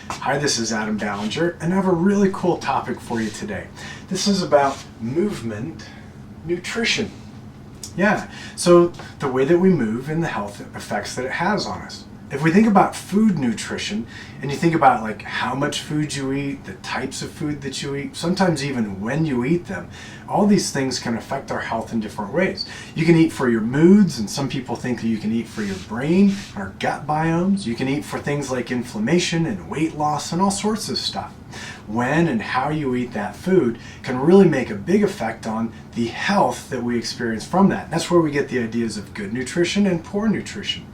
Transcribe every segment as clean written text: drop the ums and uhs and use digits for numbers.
Hi, this is Adam Ballinger, and I have a really cool topic for you today. This is about movement nutrition. Yeah, so the way that we move and the health effects that it has on us. If we think about food nutrition, and you think about like how much food you eat, the types of food that you eat, sometimes even when you eat them, all these things can affect our health in different ways. You can eat for your moods, and some people think that you can eat for your brain, our gut biomes. You can eat for things like inflammation and weight loss and all sorts of stuff. When and how you eat that food can really make a big effect on the health that we experience from that. That's where we get the ideas of good nutrition and poor nutrition.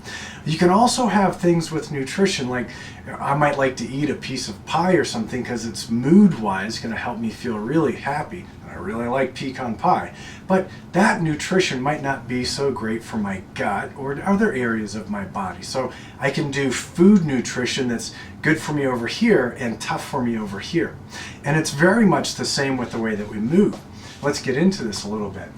You can also have things with nutrition, like I might like to eat a piece of pie or something because it's mood-wise going to help me feel really happy. I really like pecan pie. But that nutrition might not be so great for my gut or other areas of my body. So I can do food nutrition that's good for me over here and tough for me over here. And it's very much the same with the way that we move. Let's get into this a little bit.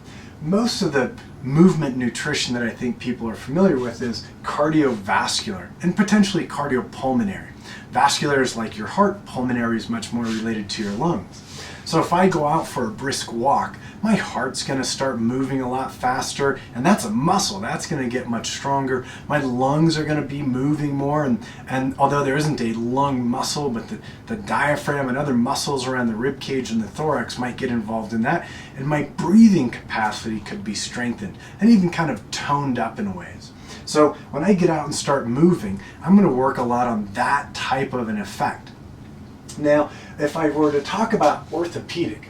Most of the movement nutrition that I think people are familiar with is cardiovascular and potentially cardiopulmonary. Vascular is like your heart, pulmonary is much more related to your lungs. So if I go out for a brisk walk, my heart's going to start moving a lot faster, and that's a muscle. That's going to get much stronger. My lungs are going to be moving more, and although there isn't a lung muscle, but the diaphragm and other muscles around the rib cage and the thorax might get involved in that, and my breathing capacity could be strengthened and even kind of toned up in ways. So when I get out and start moving, I'm going to work a lot on that type of an effect. Now, if I were to talk about orthopedic,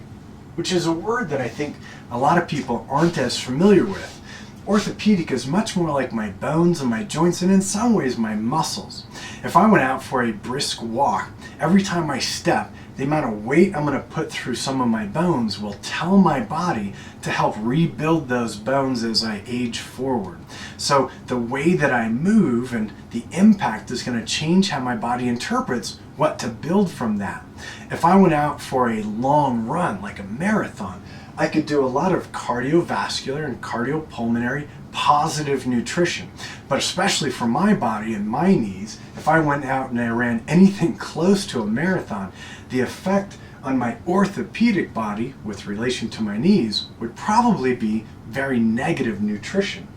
which is a word that I think a lot of people aren't as familiar with, orthopedic is much more like my bones and my joints and in some ways my muscles. If I went out for a brisk walk, every time I step, the amount of weight I'm going to put through some of my bones will tell my body to help rebuild those bones as I age forward. So the way that I move and the impact is going to change how my body interprets what to build from that. If I went out for a long run, like a marathon, I could do a lot of cardiovascular and cardiopulmonary positive nutrition. But especially for my body and my knees, if I went out and I ran anything close to a marathon, the effect on my orthopedic body with relation to my knees would probably be very negative nutrition.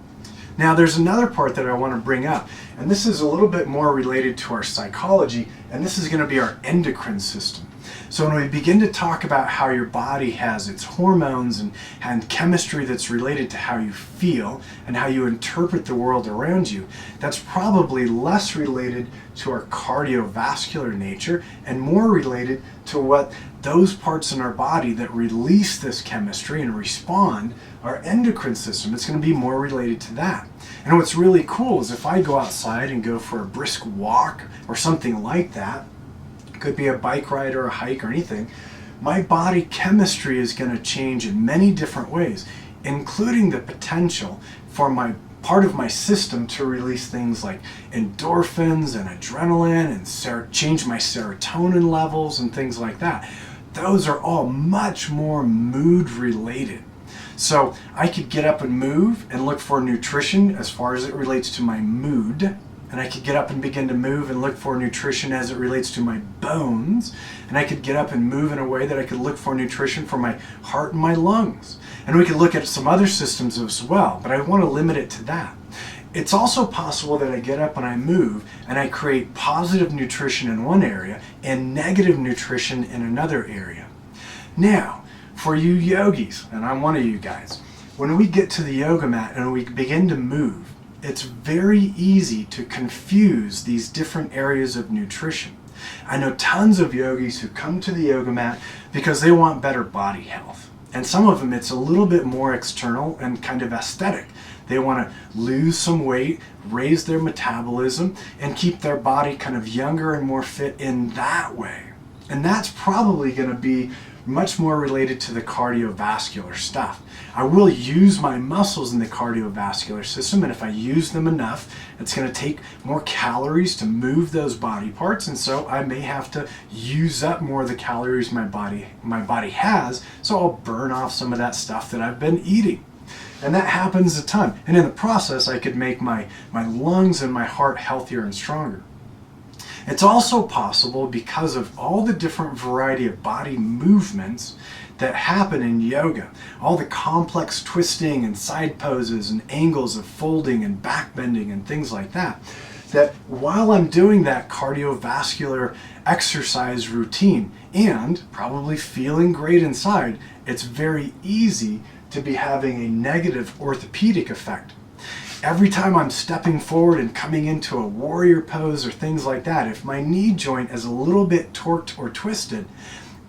Now there's another part that I want to bring up, and this is a little bit more related to our psychology, and this is going to be our endocrine system. So when we begin to talk about how your body has its hormones and chemistry that's related to how you feel and how you interpret the world around you, that's probably less related to our cardiovascular nature and more related to what those parts in our body that release this chemistry and respond, our endocrine system. It's going to be more related to that. And what's really cool is if I go outside and go for a brisk walk or something like that, it could be a bike ride or a hike or anything, my body chemistry is going to change in many different ways, including the potential for my part of my system to release things like endorphins and adrenaline and change my serotonin levels and things like that. Those are all much more mood related. So I could get up and move and look for nutrition as far as it relates to my mood. And I could get up and begin to move and look for nutrition as it relates to my bones. And I could get up and move in a way that I could look for nutrition for my heart and my lungs. And we could look at some other systems as well, but I want to limit it to that. It's also possible that I get up and I move and I create positive nutrition in one area and negative nutrition in another area. Now, for you yogis, and I'm one of you guys, when we get to the yoga mat and we begin to move, it's very easy to confuse these different areas of nutrition. I know tons of yogis who come to the yoga mat because they want better body health. And some of them, it's a little bit more external and kind of aesthetic. They want to lose some weight, raise their metabolism, and keep their body kind of younger and more fit in that way. And that's probably going to be much more related to the cardiovascular stuff. I will use my muscles in the cardiovascular system, and if I use them enough, it's going to take more calories to move those body parts, and so I may have to use up more of the calories my body has, so I'll burn off some of that stuff that I've been eating. And that happens a ton. And in the process, I could make my lungs and my heart healthier and stronger. It's also possible because of all the different variety of body movements that happen in yoga, all the complex twisting and side poses and angles of folding and back bending and things like that, that while I'm doing that cardiovascular exercise routine and probably feeling great inside, it's very easy to be having a negative orthopedic effect. Every time I'm stepping forward and coming into a warrior pose or things like that, if my knee joint is a little bit torqued or twisted,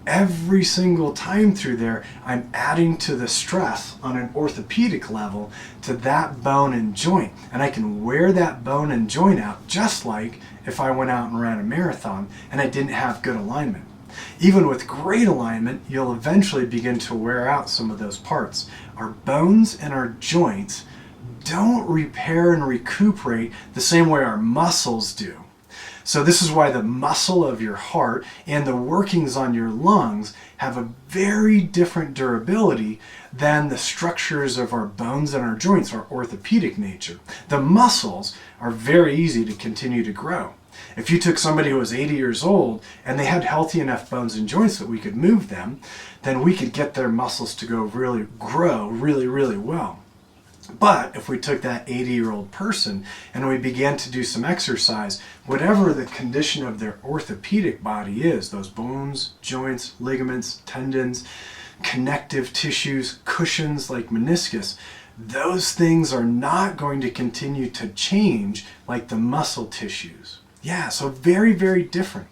every single time through there, I'm adding to the stress on an orthopedic level to that bone and joint. And I can wear that bone and joint out just like if I went out and ran a marathon and I didn't have good alignment. Even with great alignment, you'll eventually begin to wear out some of those parts. Our bones and our joints don't repair and recuperate the same way our muscles do. So this is why the muscle of your heart and the workings on your lungs have a very different durability than the structures of our bones and our joints, our orthopedic nature. The muscles are very easy to continue to grow. If you took somebody who was 80 years old and they had healthy enough bones and joints that we could move them, then we could get their muscles to grow really well. But if we took that 80-year-old person and we began to do some exercise, whatever the condition of their orthopedic body is, those bones, joints, ligaments, tendons, connective tissues, cushions like meniscus, those things are not going to continue to change like the muscle tissues. Yeah, so very, very different.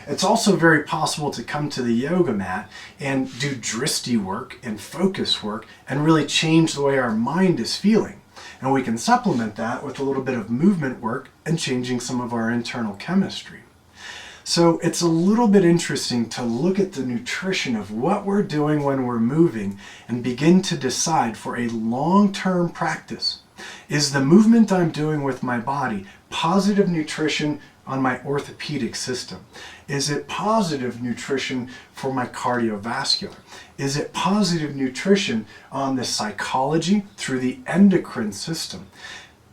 It's also very possible to come to the yoga mat and do drishti work and focus work and really change the way our mind is feeling. And we can supplement that with a little bit of movement work and changing some of our internal chemistry. So it's a little bit interesting to look at the nutrition of what we're doing when we're moving and begin to decide for a long-term practice. Is the movement I'm doing with my body positive nutrition on my orthopedic system? Is it positive nutrition for my cardiovascular? Is it positive nutrition on the psychology through the endocrine system?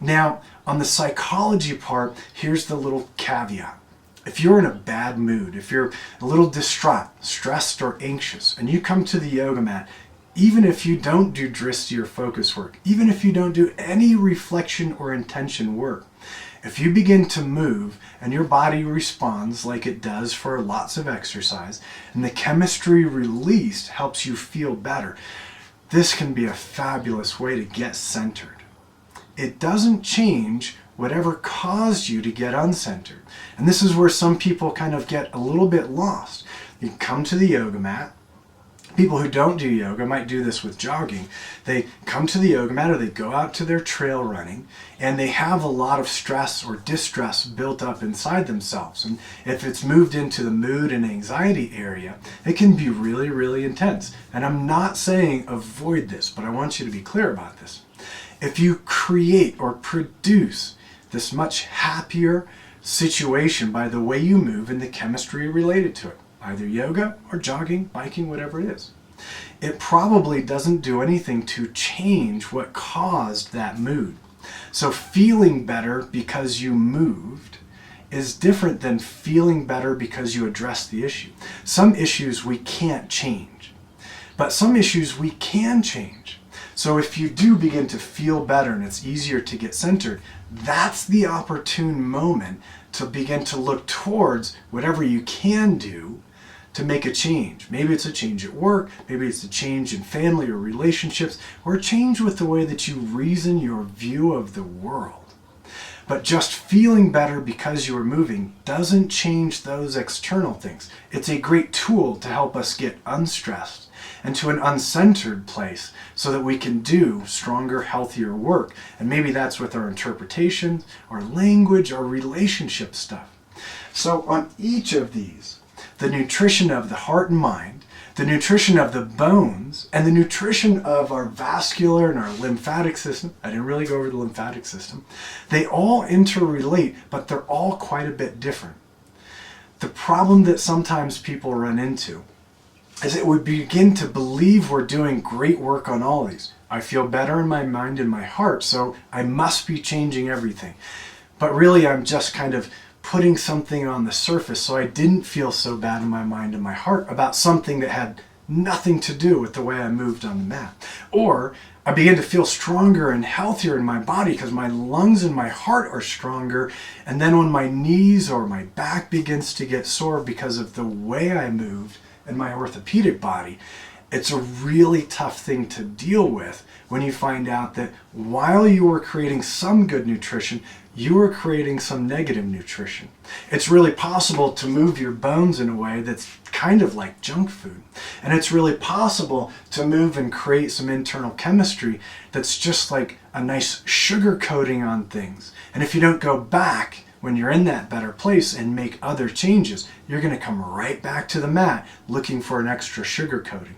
Now, on the psychology part, here's the little caveat. If you're in a bad mood, if you're a little distraught, stressed, or anxious, and you come to the yoga mat, even if you don't do drishti or focus work, even if you don't do any reflection or intention work, if you begin to move and your body responds like it does for lots of exercise, and the chemistry released helps you feel better, this can be a fabulous way to get centered. It doesn't change whatever caused you to get uncentered. And this is where some people kind of get a little bit lost. You come to the yoga mat. People who don't do yoga might do this with jogging. They come to the yoga mat or they go out to their trail running and they have a lot of stress or distress built up inside themselves. And if it's moved into the mood and anxiety area, it can be really, really intense. And I'm not saying avoid this, but I want you to be clear about this. If you create or produce this much happier situation by the way you move and the chemistry related to it, either yoga or jogging, biking, whatever it is, it probably doesn't do anything to change what caused that mood. So feeling better because you moved is different than feeling better because you addressed the issue. Some issues we can't change, but some issues we can change. So if you do begin to feel better and it's easier to get centered, that's the opportune moment to begin to look towards whatever you can do to make a change. Maybe it's a change at work, maybe it's a change in family or relationships, or a change with the way that you reason your view of the world. But just feeling better because you are moving doesn't change those external things. It's a great tool to help us get unstressed and to an uncentered place so that we can do stronger, healthier work. And maybe that's with our interpretation, our language, our relationship stuff. So on each of these, the nutrition of the heart and mind, the nutrition of the bones, and the nutrition of our vascular and our lymphatic system, I didn't really go over the lymphatic system, they all interrelate, but they're all quite a bit different. The problem that sometimes people run into is that we begin to believe we're doing great work on all these. I feel better in my mind and my heart, so I must be changing everything. But really, I'm just kind of putting something on the surface so I didn't feel so bad in my mind and my heart about something that had nothing to do with the way I moved on the mat. Or I began to feel stronger and healthier in my body because my lungs and my heart are stronger. And then when my knees or my back begins to get sore because of the way I moved in my orthopedic body, it's a really tough thing to deal with when you find out that while you were creating some good nutrition, you were creating some negative nutrition. It's really possible to move your bones in a way that's kind of like junk food. And it's really possible to move and create some internal chemistry that's just like a nice sugar coating on things. And if you don't go back when you're in that better place and make other changes, you're going to come right back to the mat looking for an extra sugar coating.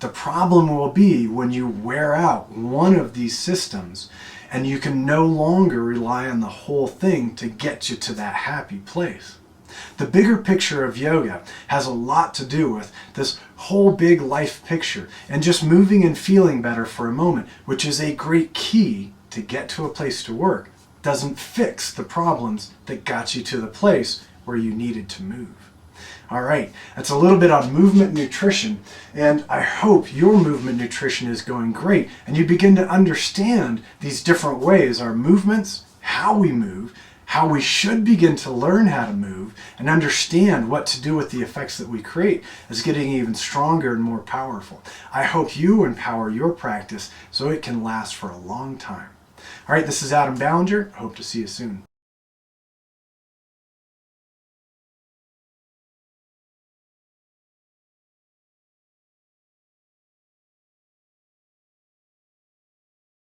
The problem will be when you wear out one of these systems and you can no longer rely on the whole thing to get you to that happy place. The bigger picture of yoga has a lot to do with this whole big life picture and just moving and feeling better for a moment, which is a great key to get to a place to work. Doesn't fix the problems that got you to the place where you needed to move. All right, that's a little bit on movement nutrition, and I hope your movement nutrition is going great and you begin to understand these different ways, our movements, how we move, how we should begin to learn how to move and understand what to do with the effects that we create is getting even stronger and more powerful. I hope you empower your practice so it can last for a long time. All right, this is Adam Ballinger. I hope to see you soon.